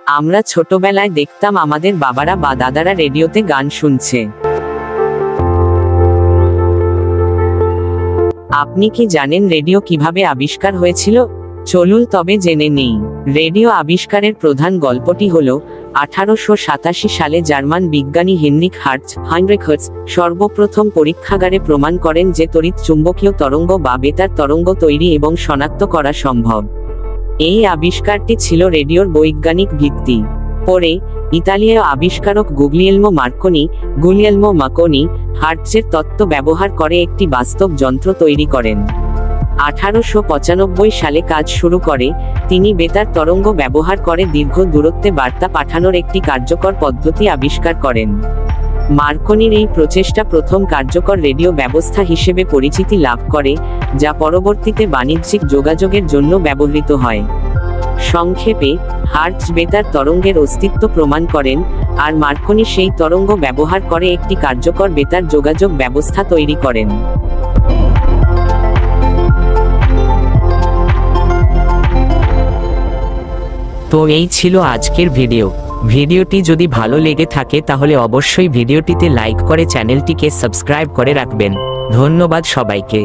আমরা ছোটবেলায় দেখতাম আমাদের বাবারা বা দাদারা রেডিওতে গান শুনছে। আপনি কি জানেন রেডিও কিভাবে আবিষ্কার হয়েছিল? চলুন তবে জেনে নেই। রেডিও আবিষ্কারের প্রধান গল্পটি হল 1887 সালে জার্মান বিজ্ঞানী হেনরিক হাইনরিখ সর্বপ্রথম পরীক্ষাগারে প্রমাণ করেন যে তড়িৎ চুম্বকীয় তরঙ্গ বা বেতার তরঙ্গ তৈরি এবং শনাক্ত করা সম্ভব। এই আবিষ্কারটি ছিল রেডিওর বৈজ্ঞানিক ভিত্তি। পরে ইতালীয় আবিষ্কারক গুগলিয়েলমো মার্কনি হার্টজের তত্ত্ব ব্যবহার করে একটি বাস্তব যন্ত্র তৈরি করেন। 1895 সালে কাজ শুরু করে। তিনি বেতার তরঙ্গ ব্যবহার করে দীর্ঘ দূরত্বে বার্তা পাঠানোর একটি কার্যকর পদ্ধতি আবিষ্কার করেন। মার্কনির এই প্রচেষ্টা প্রথম কার্যকর রেডিও ব্যবস্থা হিসেবে পরিচিতি লাভ করে, যা পরবর্তীতে বাণিজ্যিক যোগাযোগের জন্য ব্যবহৃত হয়। সংক্ষেপে, হার্টজ বেতার তরঙ্গের অস্তিত্ব প্রমাণ করেন, আর মার্কনি সেই তরঙ্গ ব্যবহার করে একটি কার্যকর বেতার যোগাযোগ ব্যবস্থা তৈরি করেন। তো এই ছিল আজকের ভিডিওটি যদি ভালো লেগে থাকে তাহলে অবশ্যই ভিডিওটিতে লাইক করে চ্যানেলটিকে সাবস্ক্রাইব করে রাখবেন। ধন্যবাদ সবাইকে।